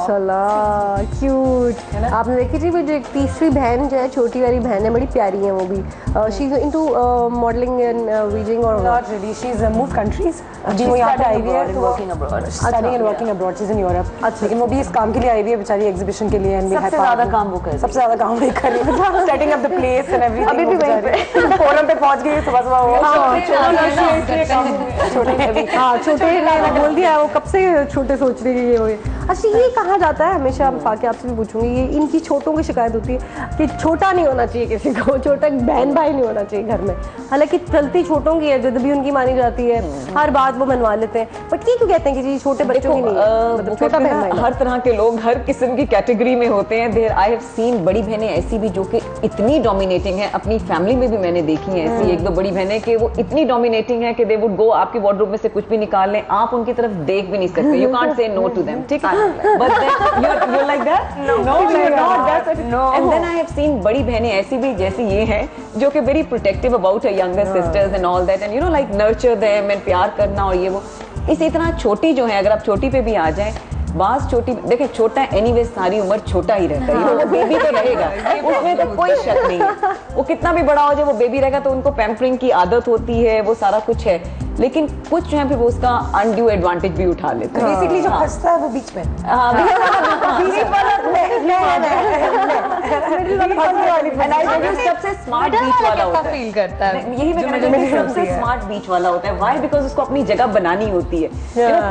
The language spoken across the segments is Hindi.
माशाल्लाह क्यूट। आपने देखी थी वो जो एक तीसरी बहन जो है, छोटी वाली बहन है, बड़ी प्यारी है वो भी। She is into modelling and वीजिंग और not really, she is move countries. अभी वो यहाँ पे आई हुई है, working abroad, studying and working abroad, she is in Europe. अच्छा, लेकिन वो भी इस काम के लिए आई हुई है बेचारी, एग्जीबिशन के लिए। सबसे ज्यादा काम वो कर, सबसे ज्यादा काम वो कर रही है, setting up the place and everything. अभी भी वहीं पे फोरम पे पहुंच गई सुबह सुबह वो। छोटे बोल दिया वो कब से छोटे सोच रही है ये। अच्छा, ये कहा जाता है हमेशा, पाके आपसे भी पूछूंगी, ये इनकी छोटों की शिकायत होती है कि छोटा नहीं होना चाहिए किसी को, छोटा बहन भाई नहीं होना चाहिए घर में। हालांकि चलती छोटों की है, जिद भी उनकी मानी जाती है, हर बात वो मनवा लेते हैं, बट ये क्यों कहते हैं कि जी छोटे बच्चों की नहीं है? मतलब छोटा बहन भाई, हर तरह के लोग हर किस्म की कैटेगरी में होते हैं। देयर आई हैव सीन बड़ी बहनें ऐसी भी जो कि इतनी डोमिनेटिंग है, अपनी फैमिली में भी मैंने देखी है ऐसी एक दो बड़ी बहनें कि वो इतनी डोमिनेटिंग है कि दे वुड गो, आपकी वार्डरोब में से कुछ भी निकाल लें, आप उनकी तरफ देख भी नहीं सकते, you can't say no to them, ठीक है? But then you're like that? No, you're not. That's no. And then I have seen बड़ी बहनें ऐसी भी जैसी ये हैं जो कि very protective about her younger sisters and all that, and you know like nurture them and प्यार करना और ये वो। इसी तरह छोटी जो है, अगर आप छोटी पे भी आ जाएं, बास छोटी देखे, छोटा एनीवे सारी उम्र छोटा ही रहता है, वो बेबी तो रहेगा, उसमें तो कोई शक नहीं है। वो कितना भी बड़ा हो जाए, वो बेबी रहेगा, तो उनको पैम्परिंग की आदत होती है, वो सारा कुछ है। लेकिन कुछ जो है फिर वो उसका अनड्यू एडवांटेज भी उठा लेते हैं। बेसिकली जो फंसता है वो बीच में, सबसे स्मार्ट बीच वाला होता है, फील करता है यही मैं कहना चाहती हूँ, सबसे स्मार्ट बीच वाला होता है। व्हाई? बिकॉज उसको अपनी जगह बनानी होती है।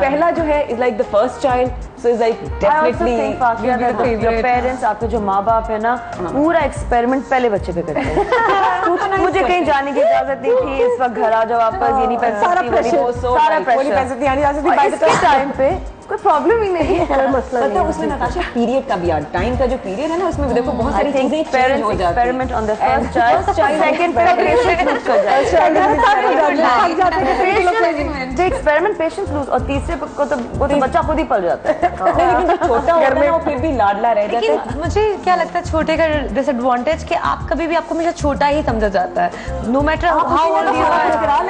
पहला जो है is like the first child, so is like definitely your parents, आपके जो माँ बाप है ना, पूरा एक्सपेरिमेंट पहले बच्चे पे करते हैं। मुझे कहीं जाने की इजाजत नहीं थी, इस वक्त घर आ जाओ वापस, ये नहीं पहन सकती, सारा प्रेशर टाइम पे कोई प्रॉब्लम ही नहीं है, कोई मसला नहीं है। उसमें नताशा पीरियड का भी यार, टाइम का जो पीरियड है ना, उसमें देखो बहुत सारी चीजें चेंज हो जाती हैं। Experiment on the first child, second पे पेशेंस लूज कर जाए, एक्सपेरिमेंट पेशेंस लूज, और तीसरे को तो वो तो बच्चा खुद ही पल जाता है। लेकिन जो छोटा होता है वो फिर भी लाडला रह जाता है। मुझे क्या लगता है छोटे का डिसएडवांटेज कि आप कभी भी, आपको हमेशा छोटा ही समझा जाता है, no matter how old you are.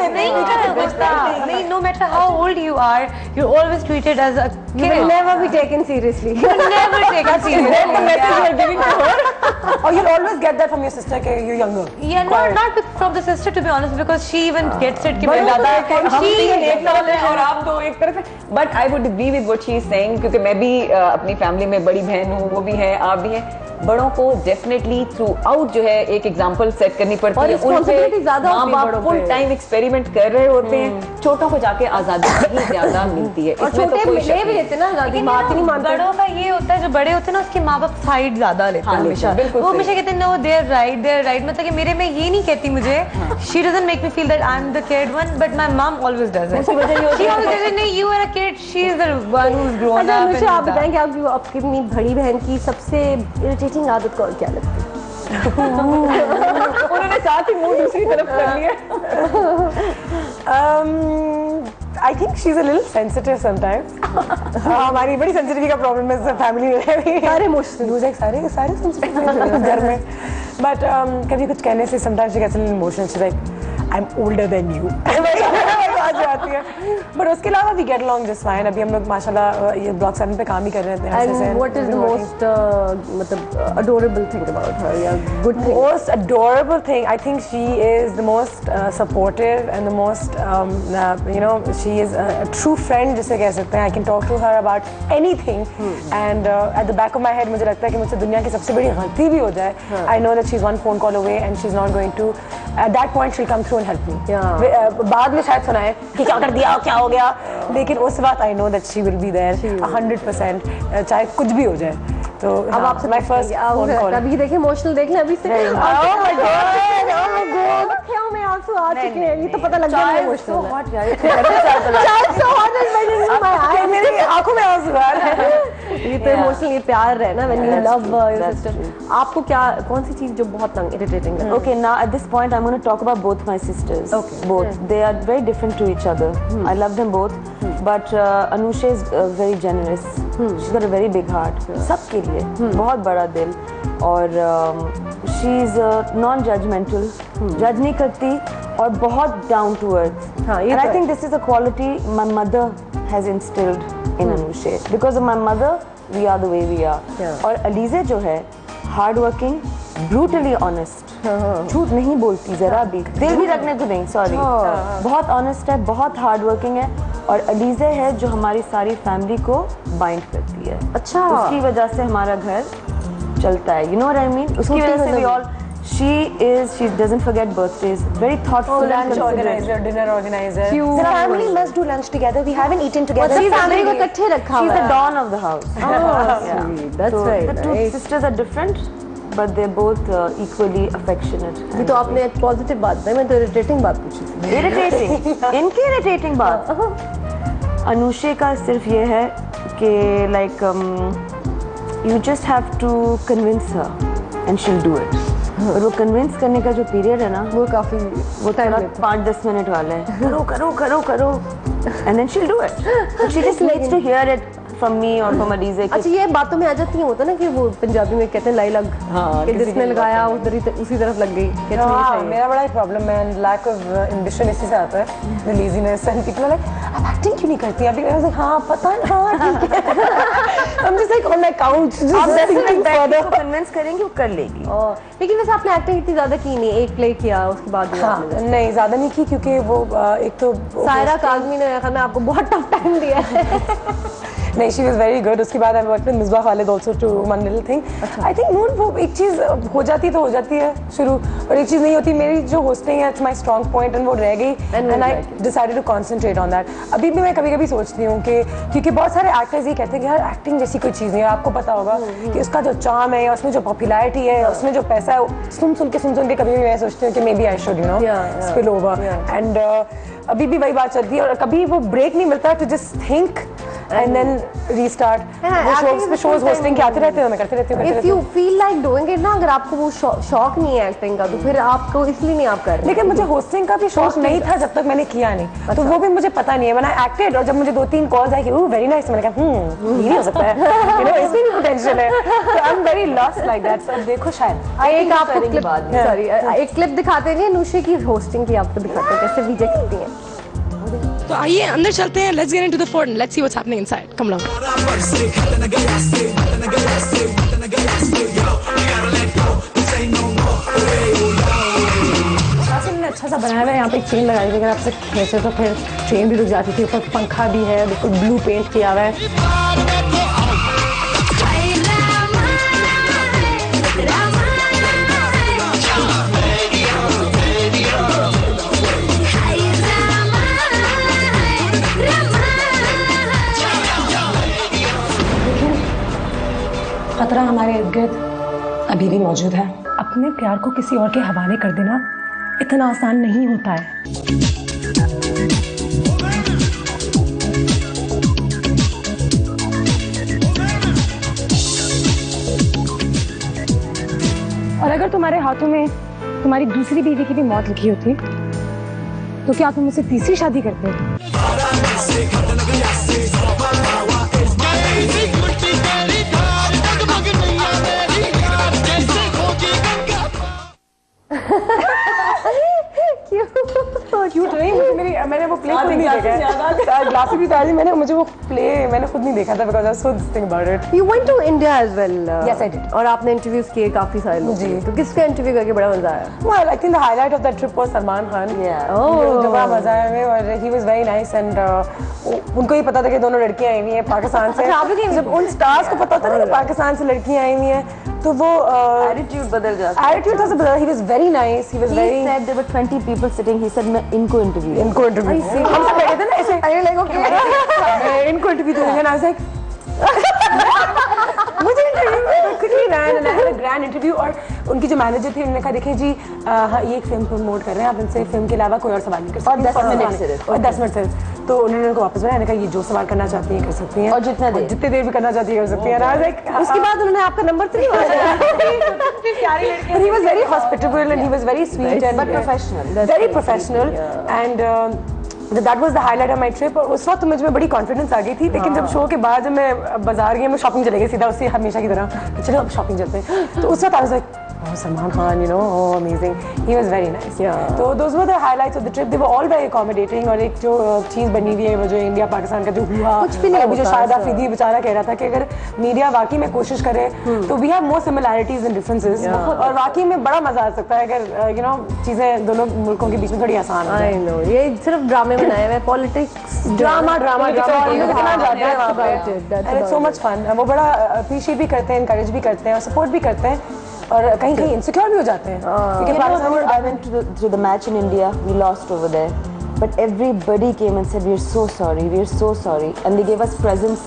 नहीं, no matter how old you are, you are always treated as a You will never be taken seriously. You will never taken seriously. The message you're giving to her, or you'll always get that from your sister कि you're younger. Yeah, not from the sister to be honest, because she even gets it कि मैं दादा she एक तरफ है और आप दो एक तरफ है। But I would agree with what she is saying, क्योंकि मैं भी अपनी फैमिली में बड़ी बहन हूँ, वो भी है, आप भी हैं। बड़ों को डेफिनेटली थ्रू आउट जो है एक एग्जांपल सेट करनी पड़ती है, माँ बाप फुल टाइम एक्सपेरिमेंट कर रहे होते हैं, छोटों को जाके आजादी ही ज्यादा मिलती है। और छोटे ले भी लेते ना आजादी, बात ही नहीं मानते। बड़ों का ये होता है, जो बड़े होते हैं ना, उसके माँ बाप साइड ज्यादा लेते हैं हमेशा, वो हमेशा कहते हैं नो देयर राइट, मतलब कि मेरे में ये नहीं कहती मुझे, she doesn't make me feel that I am the kid one, but my mom always does it. She always says नहीं, you are a kid, she is the one who is grown up. मुझे आप बताएं कि आपकी अपनी बड़ी बहन की सबसे इरिटेटिंग आदत कौन क्या लगती है? उन्होंने साथ ही मुंह दूसरी तरफ कर लिया। I think she's a little sensitive sometimes. हमारी बड़ी sensitivity का problem है फैमिली में। सारे इमोशनल, सारे sensitive घर में। But कभी कुछ कहने से sometimes she gets a little emotional. She's like, I'm older than you. आ जाती है। But उसके अलावा we get along just fine. अभी हम लोग माशाल्लाह ये ब्लॉग सेवन पे काम ही कर रहे थे। And what is the most मतलब adorable thing about her या good thing? Most adorable thing, I think she is the most supportive and the most you know, she is a true friend जिसे कह सकते हैं. I can talk to her about anything and at the back of my head मुझे लगता है कि मुझसे दुनिया की सबसे बड़ी गलती भी हो जाए, I know that she's one phone call away and she's not going to, at that point she'll come through and help me. बाद में शायद सुनाए कि क्या कर दिया, क्या हो गया, लेकिन उस बात I know that she will be there 100%, चाहे कुछ भी हो जाए. तो अब आपसे my first phone call. अभी देखिए इमोशनल देख लें अभी से. Oh my God, आँखों में आंसू आ चुके हैं, ये तो पता लग गया है इमोशनल है. चाय so hot is burning in my eyes. मेरी आँखों में आंसू आ रहे हैं. ये तो इमोशनल, ये प्यार है ना, when you love your sister. आपको क्या, कौन सी चीज जो बहुत इरिटेटिंग है? Okay, now at this point I'm going to talk about both my sisters. Okay. Both. They are very different to each other. I love them both. But Anusha is very generous. She's got a very big heart. सबके लिए बहुत बड़ा दिल, और she is non-judgmental. जज नहीं करती और बहुत down to earth. And I think this is a quality my mother has instilled in Anusha. Because of my mother, we are the way we are. और अलीज़ा जो है हार्ड वर्किंग, ब्रूटली ऑनेस्ट, झूठ नहीं बोलती जरा भी, दिल भी रखने को नहीं, सॉरी, बहुत ऑनेस्ट है, बहुत हार्ड वर्किंग है। और अलीज़ा है जो हमारी सारी फैमिली को बाइंड करती है। अच्छा, उसकी वजह से हमारा घर चलता है, you know what I mean. उसकी वजह से we all, she doesn't forget birthdays, very thoughtful, lunch organizer, dinner organizer. The family must do lunch together. We haven't eaten together. मतलब फैमिली को इकट्ठे रखा she's हुआ the है। dawn of the house. Sweet, that's So very the two nice. sisters are different, but they're both equally affectionate. ये तो आपने एक पॉजिटिव बात है, मैं तो इरिटेटिंग बात पूछी थी। इरिटेटिंग, इनकी इरिटेटिंग बात अनुषे का सिर्फ ये है कि like you just have to convince her and she will do it. और वो कन्विंस करने का जो पीरियड है ना, वो काफी वो टाइम 5-10 मिनट वाला है। करो करो करो करो and then she will do it. She just needs to hear it from me और फ्रॉम अलीज़ा। अच्छा, ये बातों में आ जाती है, होता है ना कि वो पंजाबी में कहते हैं लाई लग, कि जिसने लगाया उधर ही उसी तरफ लग गई। मेरा बड़ा एक प्रॉब्लम है, लैक ऑफ एम्बिशन इसी से आता है, the laziness and people like आप एक्टिंग क्यों नहीं करती? अभी मैं लाइक हाँ पता है, हाँ ठीक है। I'm just like on my couch just thinking further. Convince करेंगे वो कर लेगी। लेकिन वैसे आपने एक्टिंग इतनी ज्यादा की नहीं, एक प्ले किया उसके बाद हाँ, नहीं ज्यादा नहीं की क्योंकि वो एक तो सायरा काज़मी ने मैं आपको बहुत टफ टाइम दिया है। नहीं, शी वाज वेरी गुड। उसके बाद I worked with Misbah Khalid also to one little thing. I think Noor वो एक चीज़ हो जाती है तो हो जाती है शुरू, और एक चीज़ नहीं होती। मेरी जो होस्टिंग है it's my strong point and वो रह गई and I decided to concentrate on that. अभी भी मैं कभी कभी सोचती हूँ कि क्योंकि बहुत सारे एक्टर्स ये कहते हैं कि यार एक्टिंग जैसी कोई चीज़ नहीं है। आपको पता होगा कि उसका जो चार्म है या उसमें जो पॉपुलैरिटी है, उसमें जो पैसा है, सुन सुन के कभी भी मैं सोचती हूँ कि maybe I should you know spill over and अभी भी वही बात चलती है और कभी वो ब्रेक नहीं मिलता to just think and then restart. वो शोज होस्टिंग के आते रहते हैं, मैं करते रहती हूँ। If you feel like doing it ना, अगर आपको वो शौक नहीं है एक्टिंग का, तो फिर आपको इसलिए नहीं आप कर रहे। लेकिन मुझे होस्टिंग का भी शौक नहीं था जब तक मैंने किया नहीं, तो वो भी मुझे पता नहीं है। मैंने एक्टेड और जब मुझे 2-3 कॉल्स आए कि ओह वेरी नाइस, मैंने कहा ये नहीं हो सकता है, यू नो इसमें भी पोटेंशियल है। तो I am very lost like that. So देखो शायद एक आपको क्लिप, सॉरी एक क्लिप दिखाते हैं अनुषे की होस्टिंग की, आपको दिखाते हैं कैसे विजय करती हैं। तो आइए अंदर चलते हैं, let's get into the fort, let's see what's happening inside, come along। उन्होंने अच्छा सा बनाया हुआ है, यहाँ पे एक चेन लगाई हुई है, अगर आपसे खींचे तो फिर ट्रेन भी रुक जाती थी। ऊपर पंखा भी है, बिल्कुल ब्लू पेंट किया हुआ है। खतरा हमारे इर्द गिर्द अभी भी मौजूद है। अपने प्यार को किसी और के हवाले कर देना इतना आसान नहीं होता है। और अगर तुम्हारे हाथों में तुम्हारी दूसरी बीवी की भी मौत लिखी होती तो क्या तुम मुझसे तीसरी शादी करते? क्यूट नहीं, मुझे मैंने वो प्ले खुद नहीं देखा। ग्लासेस भी डाली मैंने, मुझे वो प्ले मैंने खुद नहीं देखा था because I was so thinking about it. You went to India as well. Yes, I did. और आपने इंटरव्यूज किए काफी सारे लोग। जी। तो किसका इंटरव्यू करके बड़ा मजा आया? Well, I think the highlight of that trip was Salman Khan. Yeah. Oh. जो बड़ा मजा आया हमें और he was very nice and उनको ही पता था कि दोनों लड़कियां आई हुई हैं पाकिस्तान से। अच्छा, आप भी गई? जब उन स्टार्स को पता होता है ना कि पाकिस्तान से लड़कियां आई हुई हैं तो वो एटीट्यूड बदल जाता है। एटीट्यूड था बदला। He was very nice. He was He very said there were 20 people sitting. He said मैं इनको इंटरव्यू इनको इंटरव्यू हम सब बैठे थे ना ऐसे अरे लाइक ओके मैं इनको इंटरव्यू दूंगा ना। आई मुझे इंटरव्यू कुछ नहीं रहा, ग्रैंड इंटरव्यू। और उनकी जो मैनेजर थी उन्होंने कहा देखें जी हाँ ये एक फिल्म प्रमोट कर रहे हैं, आप इनसे फिल्म के अलावा कोई और सवाल नहीं कर सकते। और 10 मिनट सिर्फ। और 10 मिनट सिर्फ। तो उन्होंने उनको वापस बुलाया, कहा ये जो सवाल करना चाहती हैं कर सकती हैं और जितने देर भी करना चाहती है कर सकती हैं। उसके बाद उन्होंने आपका number 3 But he was very hospitable and he was very sweet and but professional. very professional and that was the highlight of my trip। और उस वक्त मुझ में बड़ी कॉन्फिडेंस आ गई थी, लेकिन जब शो के बाद जब मैं बाजार गई, मैं शॉपिंग चले गई सीधा उसी हमेशा की तरह, चलो अब शॉपिंग चलते हैं। तो उस वक्त I was like oh, Salman Khan, you know, oh amazing. He was very nice. Yeah. So those were the highlights of the trip. They were all very accommodating. और एक जो चीज़ बनी हुई है वो जो इंडिया पाकिस्तान का जो हुआ, कुछ भी नहीं अभी जो होता शाहिद ऐसा। आफरीदी बेचारा कह रहा था कि अगर मीडिया वाकई में कोशिश करे तो we have more similarities and differences. और वाकई में बड़ा मजा आ सकता है अगर you know चीज़ें दोनों मुल्कों के बीच में थोड़ी आसान हो I जाए. know, ये सिर्फ ड्रामे बनाए हुए पॉलिटिक्स ड्रामा दिखना जाता है वहाँ पे. That's And it's so much fun. वो बड़ा अप्रिशिएट भी करते हैं, इनकरेज भी करते हैं और सपोर्ट भी करते हैं और कहीं कहीं इनसिक्योर भी हो जाते हैं क्योंकि पाकिस्तान में I went to the match in India. We lost over there, but everybody came and said, "We are so sorry. We are so sorry," and they gave us presents